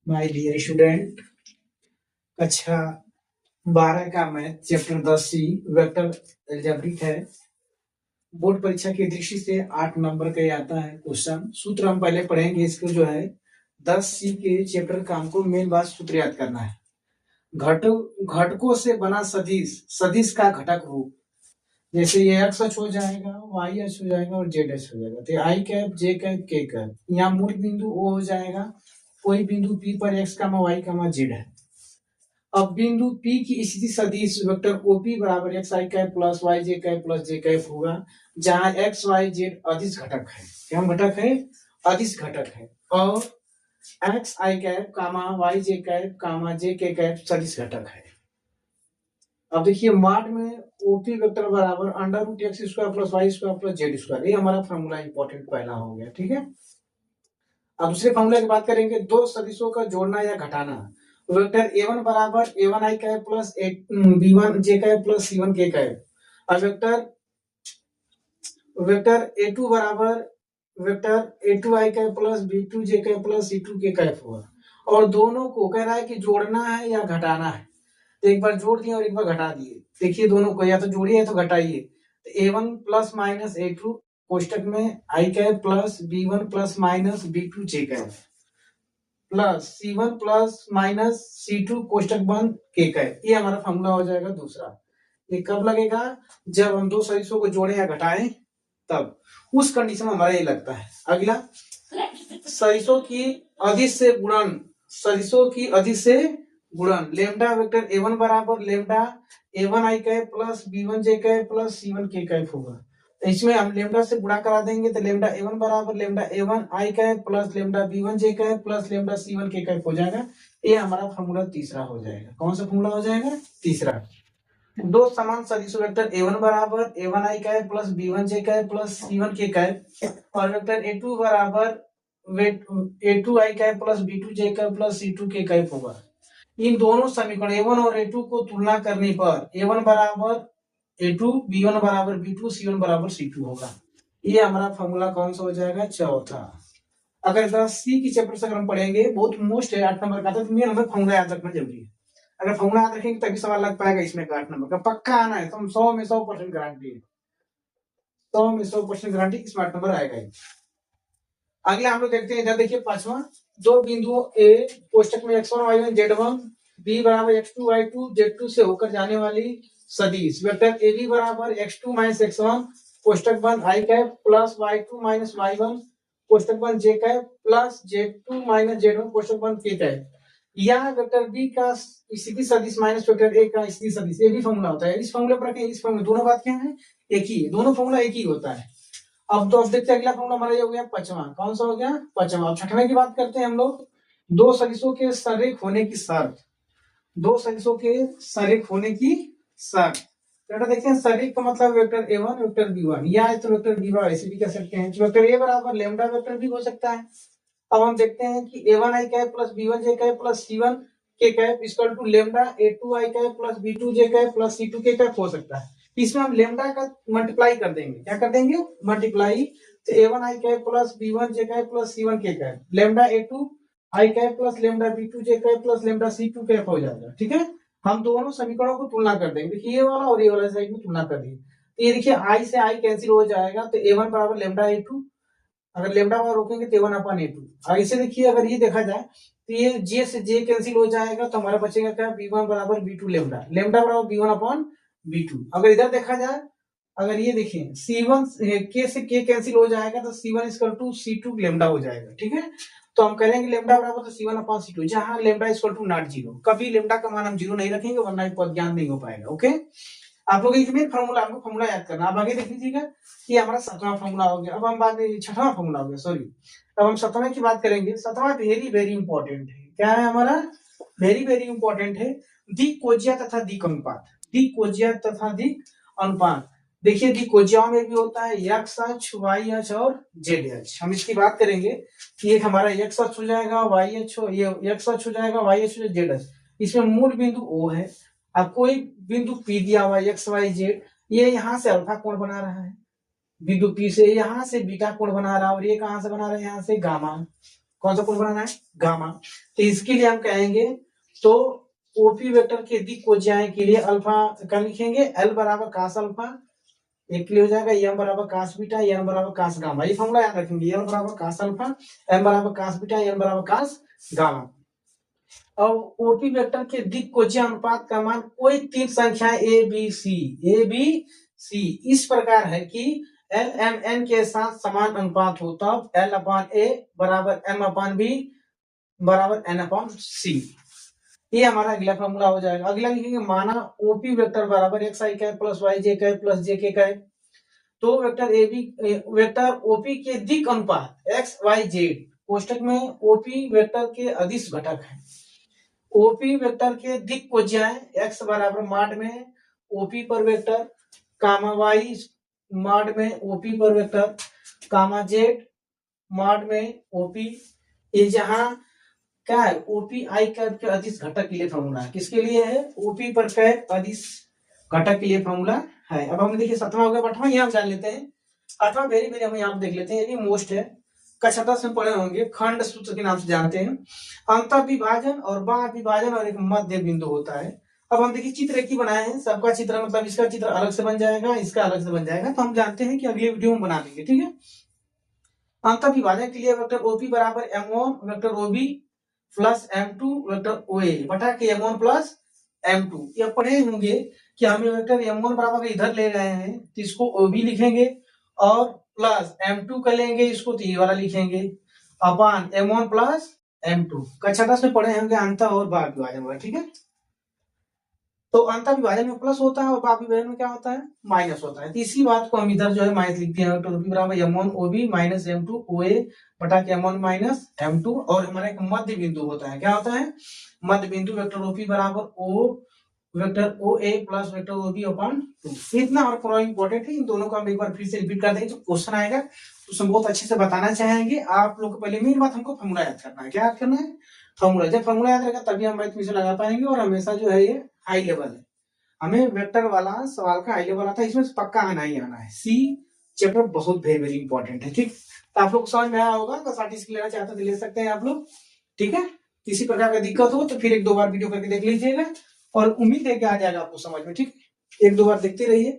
My dear student, कक्षा 12 का math chapter 10C vector algebraic है। बोर्ड परीक्षा की दृष्टि से 8 नंबर का आता है क्वेश्चन। सूत्र हम पहले पढ़ेंगे इसको, जो है 10C के चैप्टर का हमको मेन बात सूत्र याद करना है। घटकों से बना सदिश, सदिश का घटक रूप, जैसे ये एक्स अक्ष हो जाएगा, वाई अक्ष हो जाएगा और जेड अक्ष हो जाएगा। तो आई कैप, जे कैप, के कैप, यहाँ मूल बिंदु ओ हो जाएगा। कोई बिंदु पी पर एक्स कामा वाई कामा जेड है। अब बिंदु P की स्थिति सदिश वेक्टर OP बराबर X I cap plus Y J cap plus J cap होगा, जहां एक्स वाई जेड अदिश घटक है। क्या घटक है? अदिश घटक है। और x I cap comma y J cap comma J K cap सदिश घटक है। अब देखिए माड में OP वेक्टर बराबर under root X square plus Y square plus Z square. ये हमारा फॉर्मूला इंपॉर्टेंट पहला हो गया, ठीक है। अब दूसरे फॉर्मूले की बात करेंगे, दो सदिशों का जोड़ना या घटाना। वेक्टर A1 बराबर A1 I cap plus B1 J cap plus C1 K cap. अब वेक्टर A2 बराबर vector A2 I cap plus B2 J cap plus C2 K cap होगा। और दोनों को कह रहा है कि जोड़ना है या घटाना है। तो एक बार जोड़ दिए और एक बार घटा दिए। देखिए दोनों को या तो जोड़िए या तो घटाइए। तो A1 प्लस माइनस A2 कोष्टक में I cap plus B1 plus minus B2 J cap plus C1 plus minus C2 कोष्टक बंद के कैप। ये हमारा फॉर्मूला हो जाएगा दूसरा। ये कब लगेगा? जब हम दो सदिशों को जोड़े या घटाएं, तब उस कंडीशन में हमारा ये लगता है। अगला, सदिशों की अदिश से गुणन, सदिशों की अदिश से गुणन। लेमडा वेक्टर A1 बराबर lambda A1 I cap plus B1 J cap plus C1 K cap होगा। तो इसमें हम लेमडा से गुणा करा देंगे, तो लेमडा A1 बराबर lambda A1 I cap plus lambda B1 J cap plus lambda C1 K cap हो जाएगा। ये हमारा फॉर्मूला तीसरा हो जाएगा। कौन सा फॉर्मूला हो जाएगा? तीसरा। दो समान सदिश वेक्टर A1 बराबर A1 I cap plus B1 J cap plus C1 K cap और वेक्टर A2 बराबर A2 I cap plus B2 J cap plus C2 K cap होगा। इन दोनों समीकरण A1 और A2 को तुलना करने पर A1 बराबर A2, B1 बराबर B2, C1 बराबर C2 होगा। ये हमारा फॉर्मूला कौन सा हो जाएगा? चौथा। अगर 10C की चैप्टर से अगर हम पढ़ेंगे, बहुत मोस्ट है 8 नंबर का, तो मेन हमें फॉर्मूला याद रखना जरूरी है। अगर फॉर्मूला याद रखेंगे तभी सवाल लग पाएगा इसमें का 8 नंबर का। पक्का आना है, तो हम 100 में 100% गारंटी है। 100 में 100% गारंटी इसमें 8 नंबर आएगा ही। अगला हम लोग देखते हैं, इधर देखिए पांचवा, दो बिंदुओं A कोष्टक में x1 y1 z1 B बराबर x2 y2 z2 से होकर जाने वाली सदिश वेक्टर AB बराबर x2 माइनस x1 कोष्टक बंद i cap plus y2 minus y1 कोष्टक बंद j cap plus z2 minus z1 कोष्टक बंद k कैप। यह वेक्टर B का स्थिति सदिश माइनस वेक्टर A का स्थिति सदिश, ये भी फॉर्मूला होता है। इस फॉर्मूले पर इस फॉर्मूले दोनों बात क्या है? एक ही है, दोनों फॉर्मूला एक ही होता है। अब तो अब देखते हैं अगला फॉर्मूला हमारा ये हो गया पांचवा। कौन सा हो गया? पांचवा। अब छठवें की बात करते हैं हम लोग, दो सदिशों के सरेख होने की शर्त। दो सदिशों के सरेख होने की शर्त। बेटा देखते हैं, सरेख का मतलब वेक्टर A1 वेक्टर B1 या तो वेक्टर B1 ऐसे भी कह सकते हैं। वेक्टर A बराबर लेमडा वेक्टर भी हो सकता है। अब हम देखते हैं कि A1 I cap plus B1 J cap plus C1 K cap equal to lambda A2 I cap plus B2 J cap plus C2 K cap हो सकता है। इसमें हम लेमडा का मल्टीप्लाई कर देंगे। क्या कर देंगे? मल्टीप्लाई। तो A1 I cap plus B1 J cap plus C1 K cap lambda A2 I cap plus lambda B2 J cap plus lambda C2 cap हो जाएगा, ठीक है। हम दोनों समीकरणों को तुलना कर देंगे। देखिए ये वाला और ये वाला साइड में तुलना कर दी। तो ये देखिए आई से आई कैंसिल हो जाएगा, तो A1 बराबर लेमडा A2, अगर लेमडा वहां रोकेंगे तो 1/A2। ऐसे देखिए, अगर ये देखा जाए तो ये जे से जे कैंसिल हो जाएगा, तो हमारा बचेगा क्या? B1 बराबर B2 लेमडा, लेमडा बराबर B1/B2। अगर इधर देखा जाए, अगर ये देखें C1 के से के कैंसिल हो जाएगा, तो C1 equal to C2 lambda हो जाएगा, ठीक है। तो हम करेंगे लेमडा बराबर तो C1/C2, जहां lambda equal to not zero. कभी लेमडा का मान हम जीरो नहीं रखेंगे, वरना पद ज्ञान नहीं हो पाएगा। ओके, आप लोग इसमें फॉर्मूला, आपको फॉर्मूला याद करना। अब आगे देख लीजिएगा, ये हमारा 7वां फॉर्मूला हो गया। अब हम बात 6वां फॉर्मूला हो गया, सॉरी। अब हम 7वें की बात करेंगे। 7वां वेरी वेरी इंपॉर्टेंट है। क्या है हमारा? वेरी वेरी इंपॉर्टेंट है, दिक कोज्या तथा दिक अनुपात। दिक कोज्या तथा दिक अनुपात। देखिए दिक कोज्याओं में भी होता है एक्स अक्ष, वाई अक्ष और जेड अक्ष। हम इसकी बात करेंगे कि एक हमारा एक्स अक्ष हो जाएगा, वाई अक्ष, ये एक्स अक्ष हो जाएगा, वाई अक्ष, जेड अक्ष। इसमें मूल बिंदु O है। अब कोई बिंदु P दिया हुआ है एक्स वाई जेड, ये यहाँ से अल्फा कोण बना रहा है, बिंदु P से यहाँ से बीटा कोण बना रहा है, और ये कहां से बना रहा है? यहाँ से गामा। कौन सा कोण बनाना है, गामा। तो इसके लिए हम कहेंगे तो ओपी वेक्टर के दिक् कोज्याय के लिए अल्फा का लिखेंगे एल बराबर कास अल्फा, एक के लिए हो जाएगा एम बराबर कास बीटा, एन बराबर कास गामा। ये फॉर्मूला याद रखेंगे, एल बराबर कास अल्फा, एम बराबर कास बीटा, एन बराबर कास गामा। अब ओपी वेक्टर के दिक् कोज्या अनुपात का मान कोई तीन संख्या ए बी सी इस प्रकार है कि एल एम एन के साथ समान अनुपात हो, तब एल अपान ए बराबर एम अपान बी बराबर एन अपान सी। ये हमारा अगला फॉर्मूला हो जाएगा। अगला लिखेंगे माना ओपी वेक्टर बराबर X I cap plus Y J cap plus J K cap, तो vector A B vector OP के दिक् अनुपात एक्स वाई जेड कोष्टक में ओपी वेक्टर के अदिश घटक है। ओपी वेक्टर के दिक् कोज्याय एक्स बराबर माड में ओपी पर वेक्टर कामा वाई माड में ओपी पर वेक्टर कामा जेड माड में ओपी। ये जहां क्या है ओपी आई कैप के अदिश घटक के लिए फॉर्मूला है। किसके लिए है, ओपी पर कैप अदिश घटक के लिए फॉर्मूला है। अब हम देखिए 7वां हो गया, 8वां यहाँ जान लेते हैं। 8वां वेरी वेरी हम यहाँ देख लेते हैं, ये मोस्ट है, कक्षा 10 में पढ़े होंगे, खंड सूत्र के नाम से जानते हैं। अंत विभाजन और बाह्य विभाजन और एक मध्य बिंदु होता है। अब हम देखिए चित्र एक ही बनाए हैं, सबका चित्र मतलब इसका चित्र अलग से बन जाएगा, इसका अलग से बन जाएगा, तो हम जानते हैं कि अगले वीडियो में बना लेंगे, ठीक है। अंत विभाजन के लिए वेक्टर ओपी बराबर m1 वेक्टर ओबी प्लस m2 वेक्टर ओए बटा के m1 प्लस m2। ये पढ़े होंगे कि हमें वेक्टर m1 बराबर इधर ले रहे हैं तो इसको ओबी लिखेंगे और प्लस m2 का लेंगे इसको तो ये वाला लिखेंगे अपान m1 प्लस m2। कक्षा 10 में पढ़े होंगे अंत और बाह्य विभाजन, ठीक है। तो अंत विभाजन में प्लस होता है और बाह्य विभाजन में क्या होता है, माइनस होता है। तो इसी बात को हम इधर जो है माइनस लिख दिया, वेक्टर ओपी बराबर m1 ओबी माइनस m2 ओए बटा के m1 माइनस m2। और हमारा एक मध्य बिंदु होता है, क्या होता है, मध्य बिंदु वेक्टर ओपी बराबर o वेक्टर ओ ए प्लस वेक्टर ओबी अपॉन 2। इतना और पूरा इंपॉर्टेंट है, इन दोनों को हम एक बार फिर से रिपीट कर देंगे तो क्वेश्चन आएगा, तो उसमें बहुत अच्छे से बताना चाहेंगे आप लोग को। पहले मेन बात हमको फॉर्मूला याद करना है, क्या याद करना है, फॉर्मूला। जब फॉर्मूला याद रहेगा तभी हम मैथ में लगा पाएंगे, और हमेशा जो है ये हाई लेवल है, हमें वेक्टर वाला सवाल का हाई लेवल आता है, इसमें पक्का आना ही आना है। सी चैप्टर बहुत वेरी वेरी इंपॉर्टेंट है, ठीक। तो आप लोग को समझ में आया होगा, अगर सर्टिफिकेट लेना चाहते हैं तो ले सकते हैं आप लोग, ठीक है। किसी प्रकार का दिक्कत हो तो फिर एक दो बार वीडियो करके देख लीजिएगा, और उम्मीद है कि आ जाएगा आपको समझ में, ठीक। एक दो बार देखते रहिए।